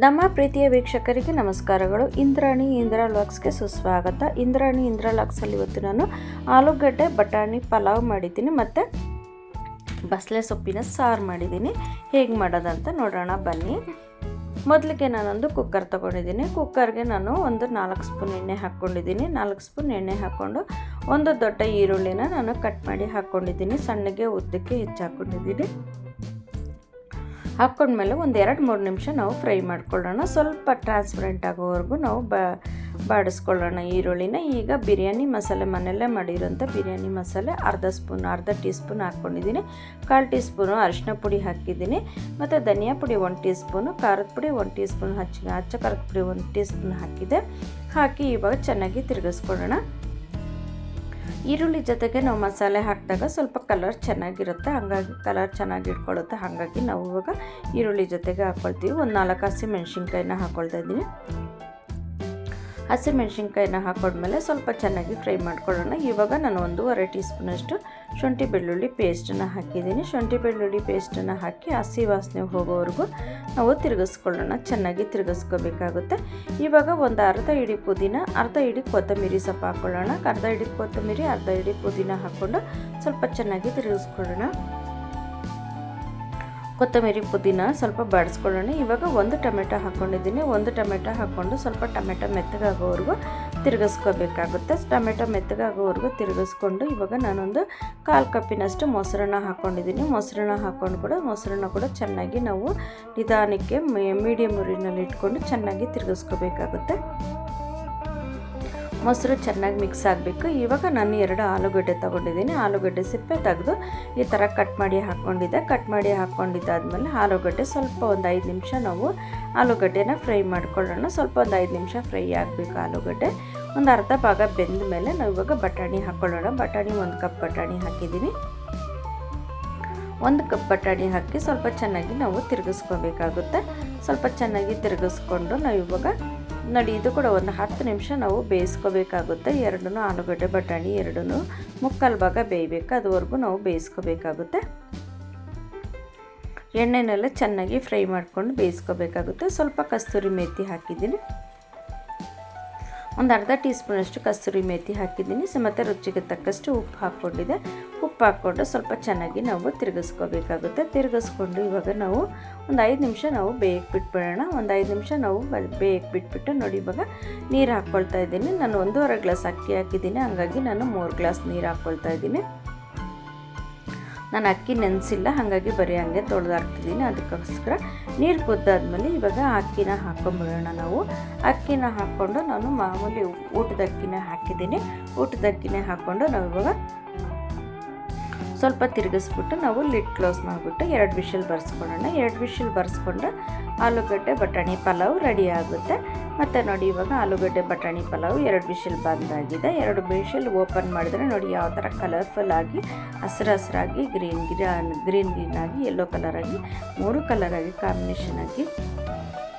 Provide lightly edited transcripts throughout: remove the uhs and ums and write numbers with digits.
ನಮ್ಮ ಪ್ರೀತಿಯ ವೀಕ್ಷಕರಿಗೆ ನಮಸ್ಕಾರಗಳು. ಇಂದ್ರಾ ವ್ಲಾಗ್ಸ್ಗೆ ಸುಸ್ವಾಗತ. ಇಂದ್ರಾ ವ್ಲಾಗ್ಸಲ್ಲಿ ಇವತ್ತು ನಾನು ಆಲೂಗಡ್ಡೆ ಬಟಾಣಿ ಪಲಾವ್ ಮಾಡಿದ್ದೀನಿ ಮತ್ತು ಬಸಳೆ ಸೊಪ್ಪಿನ ಸಾರು ಮಾಡಿದ್ದೀನಿ. ಹೇಗೆ ಮಾಡೋದಂತ ನೋಡೋಣ ಬನ್ನಿ. ಮೊದಲಿಗೆ ನಾನೊಂದು ಕುಕ್ಕರ್ ತೊಗೊಂಡಿದ್ದೀನಿ. ಕುಕ್ಕರ್ಗೆ ನಾನು ಒಂದು 4 ಸ್ಪೂನ್ ಎಣ್ಣೆ ಹಾಕ್ಕೊಂಡಿದ್ದೀನಿ. 4 ಸ್ಪೂನ್ ಎಣ್ಣೆ ಹಾಕ್ಕೊಂಡು ಒಂದು ದೊಡ್ಡ ಈರುಳ್ಳಿನ ನಾನು ಕಟ್ ಮಾಡಿ ಹಾಕ್ಕೊಂಡಿದ್ದೀನಿ. ಸಣ್ಣಗೆ ಉದ್ದಕ್ಕೆ ಹೆಚ್ಚಾಕೊಂಡಿದ್ದೀನಿ. ಹಾಕ್ಕೊಂಡ್ಮೇಲೆ ಒಂದು 2-3 ನಿಮಿಷ ನಾವು ಫ್ರೈ ಮಾಡ್ಕೊಳ್ಳೋಣ. ಸ್ವಲ್ಪ ಟ್ರಾನ್ಸ್ಪರೆಂಟ್ ಆಗೋವರೆಗೂ ನಾವು ಬಾಡಿಸ್ಕೊಳ್ಳೋಣ ಈರುಳ್ಳಿನ. ಈಗ ಬಿರಿಯಾನಿ ಮಸಾಲೆ ಮನೆಯಲ್ಲೇ ಮಾಡಿರೋಂಥ ಬಿರಿಯಾನಿ ಮಸಾಲೆ ಅರ್ಧ ಟೀ ಸ್ಪೂನ್ ಹಾಕ್ಕೊಂಡಿದ್ದೀನಿ. 1/4 ಟೀ ಸ್ಪೂನು ಅರಿಶಿನ ಪುಡಿ ಹಾಕಿದ್ದೀನಿ. ಮತ್ತು ಧನಿಯಾ ಪುಡಿ 1 ಟೀ ಸ್ಪೂನು, ಖಾರದ ಪುಡಿ 1 ಟೀ ಸ್ಪೂನ್, ಅಚ್ಚ ಖಾರದ ಪುಡಿ 1 ಟೀ ಸ್ಪೂನ್ ಹಾಕಿದೆ. ಹಾಕಿ ಇವಾಗ ಚೆನ್ನಾಗಿ ತಿರುಗಿಸ್ಕೊಳ್ಳೋಣ. ಈರುಳ್ಳಿ ಜೊತೆಗೆ ನಾವು ಮಸಾಲೆ ಹಾಕಿದಾಗ ಸ್ವಲ್ಪ ಕಲರ್ ಚೆನ್ನಾಗಿರುತ್ತೆ, ಹಾಗಾಗಿ ಕಲರ್ ಚೆನ್ನಾಗಿ ಇಟ್ಕೊಳ್ಳುತ್ತೆ. ಹಾಗಾಗಿ ನಾವು ಇವಾಗ ಈರುಳ್ಳಿ ಜೊತೆಗೆ ಹಾಕ್ಕೊಳ್ತೀವಿ. ಒಂದು 4 ಹಸಿಮೆಣ್ಸಿನ್ಕಾಯಿನ ಹಾಕ್ಕೊಳ್ತಾ ಇದ್ದೀನಿ. ಹಸಿಮೆಣ್ಸಿನ್ಕಾಯಿನ ಹಾಕೊಂಡ್ಮೇಲೆ ಸ್ವಲ್ಪ ಚೆನ್ನಾಗಿ ಫ್ರೈ ಮಾಡ್ಕೊಳ್ಳೋಣ. ಇವಾಗ ನಾನು 1.5 ಟೀ ಸ್ಪೂನಷ್ಟು ಶುಂಠಿ ಬೆಳ್ಳುಳ್ಳಿ ಪೇಸ್ಟನ್ನು ಹಾಕಿದ್ದೀನಿ. ಶುಂಠಿ ಬೆಳ್ಳುಳ್ಳಿ ಪೇಸ್ಟನ್ನು ಹಾಕಿ ಹಸಿ ವಾಸನೆ ಹೋಗೋವರೆಗೂ ನಾವು ತಿರುಗಿಸ್ಕೊಳ್ಳೋಣ. ಚೆನ್ನಾಗಿ ತಿರುಗಿಸ್ಕೋಬೇಕಾಗುತ್ತೆ. ಇವಾಗ ಒಂದು ಅರ್ಧ ಹಿಡಿ ಪುದೀನ, ಅರ್ಧ ಹಿಡಿ ಕೊತ್ತಂಬರಿ ಸೊಪ್ಪು ಹಾಕ್ಕೊಳ್ಳೋಣ. ಅರ್ಧ ಹಿಡಿ ಕೊತ್ತಂಬರಿ, ಅರ್ಧ ಹಿಡಿ ಪುದೀನ ಹಾಕ್ಕೊಂಡು ಸ್ವಲ್ಪ ಚೆನ್ನಾಗಿ ತಿರುಗಿಸ್ಕೊಳ್ಳೋಣ. ಕೊತ್ತಂಬರಿ ಪುದೀನ ಸ್ವಲ್ಪ ಬಾಡಿಸ್ಕೊಳ್ಳೋಣ. ಇವಾಗ ಒಂದು ಟೊಮೆಟೊ ಹಾಕ್ಕೊಂಡಿದ್ದೀನಿ. ಒಂದು ಟೊಮೆಟೊ ಹಾಕ್ಕೊಂಡು ಸ್ವಲ್ಪ ಟೊಮೆಟೊ ಮೆತ್ತಗಾಗೋವರೆಗೂ ತಿರುಗಿಸ್ಕೋಬೇಕಾಗುತ್ತೆ. ಟೊಮೆಟೊ ಮೆತ್ತಗಾಗೋವರೆಗೂ ತಿರುಗಿಸ್ಕೊಂಡು ಇವಾಗ ನಾನೊಂದು 1/4 ಕಪ್ಪಿನಷ್ಟು ಮೊಸರನ್ನ ಹಾಕ್ಕೊಂಡಿದ್ದೀನಿ. ಮೊಸರನ್ನ ಕೂಡ ಚೆನ್ನಾಗಿ ನಾವು ನಿಧಾನಕ್ಕೆ ಮೀಡಿಯಮ್ ಉರಿನಲ್ಲಿ ಇಟ್ಕೊಂಡು ಚೆನ್ನಾಗಿ ತಿರುಗಿಸ್ಕೋಬೇಕಾಗುತ್ತೆ. ಮೊಸರು ಚೆನ್ನಾಗಿ ಮಿಕ್ಸ್ ಆಗಬೇಕು. ಇವಾಗ ನಾನು 2 ಆಲೂಗಡ್ಡೆ ತೊಗೊಂಡಿದ್ದೀನಿ. ಆಲೂಗಡ್ಡೆ ಸಿಪ್ಪೆ ತೆಗೆದು ಈ ಥರ ಕಟ್ ಮಾಡಿ ಹಾಕ್ಕೊಂಡಿದ್ದಾದಮೇಲೆ ಆಲೂಗಡ್ಡೆ ಸ್ವಲ್ಪ ಒಂದು 5 ನಿಮಿಷ ನಾವು ಆಲೂಗಡ್ಡೆನ ಫ್ರೈ ಮಾಡ್ಕೊಳ್ಳೋಣ. ಸ್ವಲ್ಪ ಒಂದು 5 ನಿಮಿಷ ಫ್ರೈ ಆಗಬೇಕು ಆಲೂಗಡ್ಡೆ. ಒಂದು ಅರ್ಧ ಭಾಗ ಬೆಂದ ಮೇಲೆ ನಾವು ಇವಾಗ ಬಟಾಣಿ ಹಾಕ್ಕೊಳ್ಳೋಣ. 1 ಕಪ್ ಬಟಾಣಿ ಹಾಕಿದ್ದೀನಿ. 1 ಕಪ್ ಬಟಾಣಿ ಹಾಕಿ ಸ್ವಲ್ಪ ಚೆನ್ನಾಗಿ ನಾವು ತಿರುಗಿಸ್ಕೋಬೇಕಾಗುತ್ತೆ. ಸ್ವಲ್ಪ ಚೆನ್ನಾಗಿ ತಿರುಗಿಸ್ಕೊಂಡು ನಾವು ಇವಾಗ ನೋಡಿ, ಇದು ಕೂಡ ಒಂದು 10 ನಿಮಿಷ ನಾವು ಬೇಯಿಸ್ಕೋಬೇಕಾಗುತ್ತೆ. ಎರಡೂ ಆಲೂಗಡ್ಡೆ ಬಟಾಣಿ ಎರಡೂ 3/4 ಭಾಗ ಬೇಯಬೇಕು. ಅದುವರೆಗೂ ನಾವು ಬೇಯಿಸ್ಕೋಬೇಕಾಗುತ್ತೆ. ಎಣ್ಣೆನೆಲ್ಲ ಚೆನ್ನಾಗಿ ಫ್ರೈ ಮಾಡ್ಕೊಂಡು ಬೇಯಿಸ್ಕೋಬೇಕಾಗುತ್ತೆ. ಸ್ವಲ್ಪ ಕಸ್ತೂರಿ ಮೇಥಿ ಹಾಕಿದ್ದೀನಿ. ಒಂದು ಅರ್ಧ ಟೀ ಸ್ಪೂನಷ್ಟು ಕಸ್ತೂರಿ ಮೇಥಿ ಹಾಕಿದ್ದೀನಿ. ಮತ್ತು ರುಚಿಗೆ ತಕ್ಕಷ್ಟು ಉಪ್ಪು ಹಾಕ್ಕೊಂಡಿದ್ದೆ. ಉಪ್ಪು ಹಾಕ್ಕೊಂಡು ಸ್ವಲ್ಪ ಚೆನ್ನಾಗಿ ನಾವು ತಿರುಗಿಸ್ಕೋಬೇಕಾಗುತ್ತೆ. ತಿರುಗಿಸ್ಕೊಂಡು ಇವಾಗ ನಾವು ಒಂದು 5 ನಿಮಿಷ ನಾವು ಬೇಯಕ್ಕೆ ಬಿಟ್ಬಿಡೋಣ. ಒಂದು 5 ನಿಮಿಷ ನಾವು ಬೇಯಕ್ಕೆ ಬಿಟ್ಬಿಟ್ಟು ನೋಡಿ, ಇವಾಗ ನೀರು ಹಾಕ್ಕೊಳ್ತಾ ಇದ್ದೀನಿ. ನಾನು 1.5 ಗ್ಲಾಸ್ ಅಕ್ಕಿ ಹಾಕಿದ್ದೀನಿ, ಹಾಗಾಗಿ ನಾನು 3 ಗ್ಲಾಸ್ ನೀರು ಹಾಕ್ಕೊಳ್ತಾ ಇದ್ದೀನಿ. ನಾನು ಅಕ್ಕಿ ನೆನೆಸಿಲ್ಲ, ಹಾಗಾಗಿ ಬರೀ ಹಂಗೆ ತೊಳೆದು ಹಾಕ್ತಿದ್ದೀನಿ. ಅದಕ್ಕೋಸ್ಕರ ನೀರು ಕುದ್ದಾದ್ಮೇಲೆ ಇವಾಗ ಅಕ್ಕಿನ ಹಾಕ್ಕೊಂಬಿಡೋಣ. ನಾವು ಅಕ್ಕಿನ ಹಾಕ್ಕೊಂಡು ನಾನು ಮಾಮೂಲಿ ಊಟದ ಅಕ್ಕಿನ ಹಾಕಿದ್ದೀನಿ. ಊಟದ ಅಕ್ಕಿನೇ ಹಾಕ್ಕೊಂಡು ನಾವು ಇವಾಗ ಸ್ವಲ್ಪ ತಿರುಗಿಸ್ಬಿಟ್ಟು ನಾವು ಲಿಡ್ ಕ್ಲೋಸ್ ಮಾಡಿಬಿಟ್ಟು 2 ವಿಷಲ್ ಬರ್ಸ್ಕೊಳ್ಳೋಣ. 2 ವಿಷಲ್ ಬರ್ಸ್ಕೊಂಡು ಆಲೂಗಡ್ಡೆ ಬಟಾಣಿ ಪಲಾವ್ ರೆಡಿ ಆಗುತ್ತೆ. ಮತ್ತು ನೋಡಿ, ಇವಾಗ ಆಲೂಗಡ್ಡೆ ಬಟಾಣಿ ಪಲಾವ್ 2 ವಿಷಲ್ ಬಂದಾಗಿದೆ. 2 ವಿಷಲ್ ಓಪನ್ ಮಾಡಿದ್ರೆ ನೋಡಿ ಯಾವ ಥರ ಕಲರ್ಫುಲ್ ಆಗಿ ಹಸಿರಾಗಿ ಗ್ರೀನ್ ಆಗಿ ಯೆಲ್ಲೋ ಕಲರಾಗಿ 3 ಕಲರಾಗಿ ಕಾಂಬಿನೇಷನ್ ಆಗಿ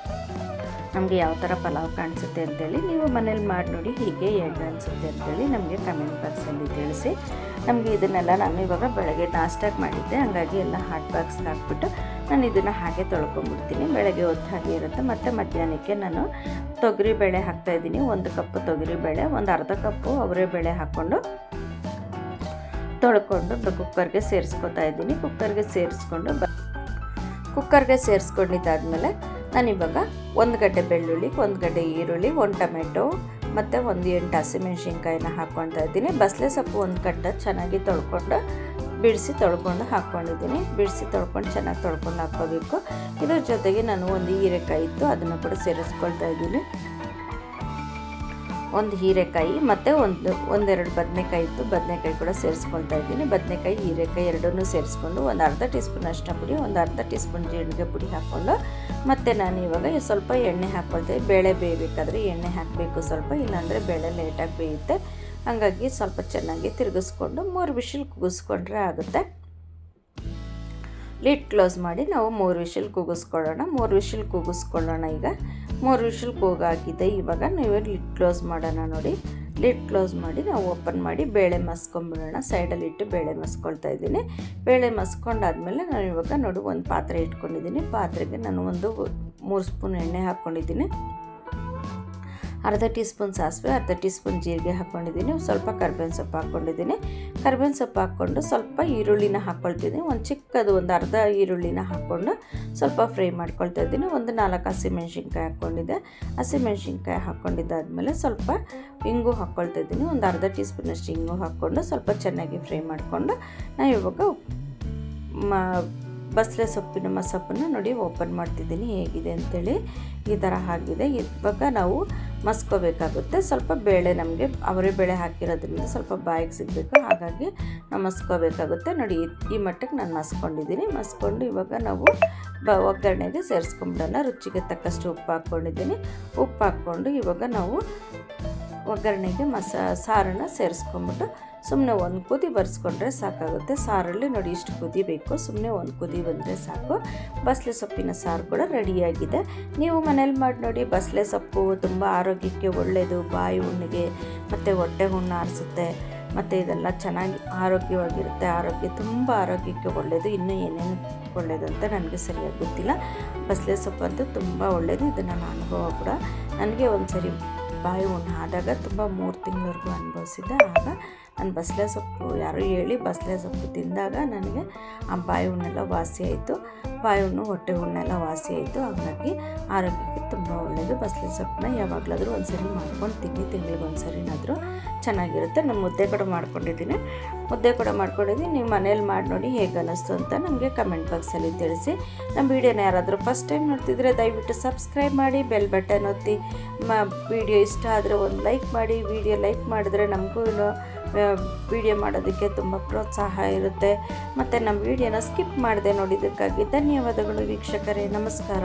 ನಮಗೆ ಯಾವ ಥರ ಪಲಾವ್ ಕಾಣಿಸುತ್ತೆ ಅಂತೇಳಿ ನೀವು ಮನೇಲಿ ಮಾಡಿ ನೋಡಿ, ಹೀಗೆ ಹೇಗೆ ಅನಿಸುತ್ತೆ ಅಂತೇಳಿ ನಮಗೆ ಕಮೆಂಟ್ ಬಾಕ್ಸಲ್ಲಿ ತಿಳಿಸಿ. ನಮಗೆ ಇದನ್ನೆಲ್ಲ ನಾನು ಇವಾಗ ಬೆಳಗ್ಗೆ ನಾಷ್ಟಾಗಿ ಮಾಡಿದ್ದೆ, ಹಾಗಾಗಿ ಎಲ್ಲ ಹಾಟ್ ಬಾಕ್ಸ್ಗೆ ಹಾಕ್ಬಿಟ್ಟು ನಾನು ಇದನ್ನು ಹಾಗೆ ತೊಳ್ಕೊಂಬಿಡ್ತೀನಿ. ಬೆಳಗ್ಗೆ ಹೊತ್ತು ಹಾಗೆ ಇರುತ್ತೆ. ಮತ್ತು ಮಧ್ಯಾಹ್ನಕ್ಕೆ ನಾನು ತೊಗರಿಬೇಳೆ ಹಾಕ್ತಾಯಿದ್ದೀನಿ. 1 ಕಪ್ ತೊಗರಿಬೇಳೆ, ಒಂದು ಅರ್ಧ ಕಪ್ಪು ಅವರೆಬೇಳೆ ಹಾಕ್ಕೊಂಡು ತೊಳ್ಕೊಂಡು ಕುಕ್ಕರ್ಗೆ ಸೇರಿಸ್ಕೊತಾ ಇದ್ದೀನಿ. ಕುಕ್ಕರ್ಗೆ ಸೇರಿಸ್ಕೊಂಡಿದ್ದಾದಮೇಲೆ ನಾನಿವಾಗ 1 ಗಡ್ಡೆ ಬೆಳ್ಳುಳ್ಳಿ, 1 ಗಡ್ಡೆ ಈರುಳ್ಳಿ, 1 ಟೊಮೆಟೊ ಮತ್ತು 1 8 ಹಸಿಮೆಣ್ಸಿನ್ಕಾಯಿನ ಹಾಕ್ಕೊಳ್ತಾ ಇದ್ದೀನಿ. ಬಸಳೆ ಸೊಪ್ಪು 1 ಕಡ್ಡೆ ಚೆನ್ನಾಗಿ ಬಿಡಿಸಿ ತೊಳ್ಕೊಂಡು ಹಾಕ್ಕೊಂಡಿದ್ದೀನಿ. ಚೆನ್ನಾಗಿ ತೊಳ್ಕೊಂಡು ಹಾಕ್ಕೋಬೇಕು. ಇದ್ರ ಜೊತೆಗೆ ನಾನು 1 ಹೀರೆಕಾಯಿ ಇತ್ತು, ಅದನ್ನು ಕೂಡ ಸೇರಿಸ್ಕೊಳ್ತಾ ಇದ್ದೀನಿ. 1 ಹೀರೆಕಾಯಿ ಮತ್ತು ಒಂದೆರಡು ಬದನೆಕಾಯಿ ಇತ್ತು, ಬದನೆಕಾಯಿ ಕೂಡ ಸೇರಿಸ್ಕೊಳ್ತಾ ಇದ್ದೀನಿ. ಬದನೆಕಾಯಿ ಹೀರೆಕಾಯಿ ಎರಡನ್ನೂ ಸೇರಿಸ್ಕೊಂಡು ಒಂದು ಅರ್ಧ ಟೀ ಸ್ಪೂನ್ ಅರಿಶಿನ ಪುಡಿ, ಒಂದು ಅರ್ಧ ಟೀ ಸ್ಪೂನ್ ಜೀರಿಗೆ ಪುಡಿ ಹಾಕ್ಕೊಂಡು ಮತ್ತು ನಾನು ಇವಾಗ ಸ್ವಲ್ಪ ಎಣ್ಣೆ ಹಾಕ್ಕೊಳ್ತೀನಿ. ಬೇಳೆ ಬೇಯಬೇಕಾದ್ರೆ ಎಣ್ಣೆ ಹಾಕಬೇಕು ಸ್ವಲ್ಪ, ಇಲ್ಲಾಂದರೆ ಬೇಳೆ ಲೇಟಾಗಿ ಬೇಯುತ್ತೆ. ಹಾಗಾಗಿ ಸ್ವಲ್ಪ ಚೆನ್ನಾಗಿ ತಿರುಗಿಸ್ಕೊಂಡು 3 ವಿಷಲ್ ಕೂಗಿಸ್ಕೊಂಡ್ರೆ ಆಗುತ್ತೆ. ಲಿಡ್ ಕ್ಲೋಸ್ ಮಾಡಿ ನಾವು 3 ವಿಷಲ್ ಕೂಗಿಸ್ಕೊಳ್ಳೋಣ. ಈಗ 3 ವಿಷಲ್ ಕೂಗಾಗಿದೆ. ಇವಾಗ ನೀವು ಲಿಡ್ ಕ್ಲೋಸ್ ಮಾಡೋಣ. ನೋಡಿ, ಲಿಡ್ ಕ್ಲೋಸ್ ಮಾಡಿ ನಾವು ಓಪನ್ ಮಾಡಿ ಬೇಳೆ ಮಸ್ಕೊಂಬಿಡೋಣ. ಸೈಡಲ್ಲಿ ಇಟ್ಟು ಬೇಳೆ ಮಸ್ಕೊಳ್ತಾ ಇದ್ದೀನಿ. ಬೇಳೆ ಮಸ್ಕೊಂಡಾದ್ಮೇಲೆ ನಾನು ಇವಾಗ ನೋಡಿ ಒಂದು ಪಾತ್ರೆ ಇಟ್ಕೊಂಡಿದ್ದೀನಿ. ಪಾತ್ರೆಗೆ ನಾನು ಒಂದು 3 ಸ್ಪೂನ್ ಎಣ್ಣೆ ಹಾಕ್ಕೊಂಡಿದ್ದೀನಿ, ಅರ್ಧ ಟೀ ಸ್ಪೂನ್ ಸಾಸಿವೆ, ಅರ್ಧ ಟೀ ಸ್ಪೂನ್ ಜೀರಿಗೆ ಹಾಕ್ಕೊಂಡಿದ್ದೀನಿ, ಸ್ವಲ್ಪ ಕರಿಬೇವಿನ ಸೊಪ್ಪು ಹಾಕ್ಕೊಂಡಿದ್ದೀನಿ. ಕರಿಬೇವಿನ ಸೊಪ್ಪು ಹಾಕ್ಕೊಂಡು ಸ್ವಲ್ಪ ಈರುಳ್ಳಿನ ಹಾಕ್ಕೊಳ್ತಿದ್ದೀನಿ. ಒಂದು ಚಿಕ್ಕದು ಒಂದು ಅರ್ಧ ಈರುಳ್ಳಿನ ಹಾಕ್ಕೊಂಡು ಸ್ವಲ್ಪ ಫ್ರೈ ಮಾಡ್ಕೊಳ್ತಾ ಇದ್ದೀನಿ. ಒಂದು 4 ಹಸಿಮೆಣ್ಸಿನ್ಕಾಯಿ ಹಾಕ್ಕೊಂಡಿದ್ದೆ. ಹಸಿಮೆಣ್ಸಿನ್ಕಾಯಿ ಹಾಕ್ಕೊಂಡಿದ್ದಾದಮೇಲೆ ಸ್ವಲ್ಪ ಇಂಗು ಹಾಕ್ಕೊಳ್ತಾ ಇದ್ದೀನಿ. ಒಂದು ಅರ್ಧ ಟೀ ಸ್ಪೂನಷ್ಟು ಇಂಗು ಹಾಕ್ಕೊಂಡು ಸ್ವಲ್ಪ ಚೆನ್ನಾಗಿ ಫ್ರೈ ಮಾಡಿಕೊಂಡು ನಾನು ಇವಾಗ ಬಸಳೆ ಸೊಪ್ಪಿನ ಮಸಪ್ಪನ್ನು ನೋಡಿ ಓಪನ್ ಮಾಡ್ತಿದ್ದೀನಿ ಹೇಗಿದೆ ಅಂಥೇಳಿ. ಈ ಥರ ಆಗಿದೆ. ಇವಾಗ ನಾವು ಮಸ್ಕೋಬೇಕಾಗುತ್ತೆ. ಸ್ವಲ್ಪ ಬೇಳೆ ನಮಗೆ ಅವರೇ ಬೇಳೆ ಹಾಕಿರೋದ್ರಿಂದ ಸ್ವಲ್ಪ ಬಾಯಿಗೆ ಸಿಗಬೇಕು, ಹಾಗಾಗಿ ನಾವು ಮಸ್ಕೋಬೇಕಾಗುತ್ತೆ. ನೋಡಿ ಈ ಮಟ್ಟಕ್ಕೆ ನಾನು ಮಸ್ಕೊಂಡಿದ್ದೀನಿ. ಮಸ್ಕೊಂಡು ಇವಾಗ ನಾವು ಒಗ್ಗರಣೆಗೆ ಸೇರಿಸ್ಕೊಂಬಿಡೋಣ. ರುಚಿಗೆ ತಕ್ಕಷ್ಟು ಉಪ್ಪು ಹಾಕ್ಕೊಂಡಿದ್ದೀನಿ. ಉಪ್ಪು ಹಾಕ್ಕೊಂಡು ಇವಾಗ ನಾವು ಒಗ್ಗರಣೆಗೆ ಸಾರನ್ನು ಸೇರಿಸ್ಕೊಂಬಿಟ್ಟು ಸುಮ್ಮನೆ ಒಂದು ಕುದಿ ಬರ್ಸ್ಕೊಂಡ್ರೆ ಸಾಕಾಗುತ್ತೆ. ಸಾರಲ್ಲಿ ನೋಡಿ ಇಷ್ಟು ಕುದಿ ಬೇಕು, ಸುಮ್ಮನೆ ಒಂದು ಕುದಿ ಬಂದರೆ ಸಾಕು. ಬಸಳೆ ಸೊಪ್ಪಿನ ಸಾರು ಕೂಡ ರೆಡಿಯಾಗಿದೆ. ನೀವು ಮನೇಲಿ ಮಾಡಿ ನೋಡಿ. ಬಸಳೆ ಸೊಪ್ಪು ತುಂಬ ಆರೋಗ್ಯಕ್ಕೆ ಒಳ್ಳೆಯದು, ಬಾಯಿ ಹುಣ್ಣಿಗೆ ಮತ್ತು ಹೊಟ್ಟೆ ಹುಣ್ಣು ಆರಿಸುತ್ತೆ, ಮತ್ತು ಇದೆಲ್ಲ ಚೆನ್ನಾಗಿ ಆರೋಗ್ಯವಾಗಿರುತ್ತೆ. ತುಂಬ ಆರೋಗ್ಯಕ್ಕೆ ಒಳ್ಳೆಯದು. ಇನ್ನೂ ಏನೇನು ಒಳ್ಳೆಯದು ಅಂತ ನನಗೆ ಸರಿಯಾಗಿ ಗೊತ್ತಿಲ್ಲ. ಬಸಳೆ ಸೊಪ್ಪು ಅಂತೂ ತುಂಬ ಒಳ್ಳೆಯದು. ಇದು ನನ್ನ ಅನುಭವ ಕೂಡ. ನನಗೆ ಒಂದು ಸರಿ ಬಾಯಿ ಹುಣ್ಣು ಆದಾಗ ತುಂಬ 3 ತಿಂಗಳವರೆಗೂ ಅನುಭವಿಸಿದ್ದೆ. ಆಗ ನಾನು ಬಸಳೆ ಸೊಪ್ಪು ಯಾರೋ ಹೇಳಿ ಬಸಳೆ ಸೊಪ್ಪು ತಿಂದಾಗ ನನಗೆ ಆ ಬಾಯಿ ಹುಣ್ಣೆಲ್ಲ ವಾಸಿ ಆಯಿತು. ಬಾಯಿ ಹುಣ್ಣು ಹೊಟ್ಟೆ ಹುಣ್ಣೆಲ್ಲ ವಾಸಿ ಆಯಿತು. ಹಾಗಾಗಿ ಆರೋಗ್ಯಕ್ಕೆ ತುಂಬ ಒಳ್ಳೆಯದು. ಬಸಳೆ ಸೊಪ್ಪನ್ನ ಯಾವಾಗಲಾದರೂ ಒಂದು ಸರಿ ಮಾಡ್ಕೊಂಡು ತಿಂಗಳಿಗೆ ಒಂದು ಸರಿನಾದರೂ ಚೆನ್ನಾಗಿರುತ್ತೆ. ನಾನು ಮುದ್ದೆ ಕೂಡ ಮಾಡ್ಕೊಂಡಿದ್ದೀನಿ. ನೀವು ಮನೇಲಿ ಮಾಡಿ ನೋಡಿ ಹೇಗೆ ಅನ್ನಿಸ್ತು ಅಂತ ನನಗೆ ಕಮೆಂಟ್ ಬಾಕ್ಸಲ್ಲಿ ತಿಳಿಸಿ. ನಮ್ಮ ವೀಡಿಯೋನ ಯಾರಾದರೂ ಫಸ್ಟ್ ಟೈಮ್ ನೋಡ್ತಿದ್ರೆ ದಯವಿಟ್ಟು ಸಬ್ಸ್ಕ್ರೈಬ್ ಮಾಡಿ, ಬೆಲ್ ಬಟನ್ ಒತ್ತಿ. ವಿಡಿಯೋ ಇಷ್ಟ ಆದರೆ ಒಂದು ಲೈಕ್ ಮಾಡಿ. ವಿಡಿಯೋ ಲೈಕ್ ಮಾಡಿದ್ರೆ ನಮಗೂ ವಿಡಿಯೋ ಮಾಡೋದಕ್ಕೆ ತುಂಬ ಪ್ರೋತ್ಸಾಹ ಇರುತ್ತೆ. ಮತ್ತು ನಮ್ಮ ವಿಡಿಯೋನ ಸ್ಕಿಪ್ ಮಾಡದೆ ನೋಡಿದ್ದಕ್ಕಾಗಿ ಧನ್ಯವಾದಗಳು ವೀಕ್ಷಕರೇ. ನಮಸ್ಕಾರ.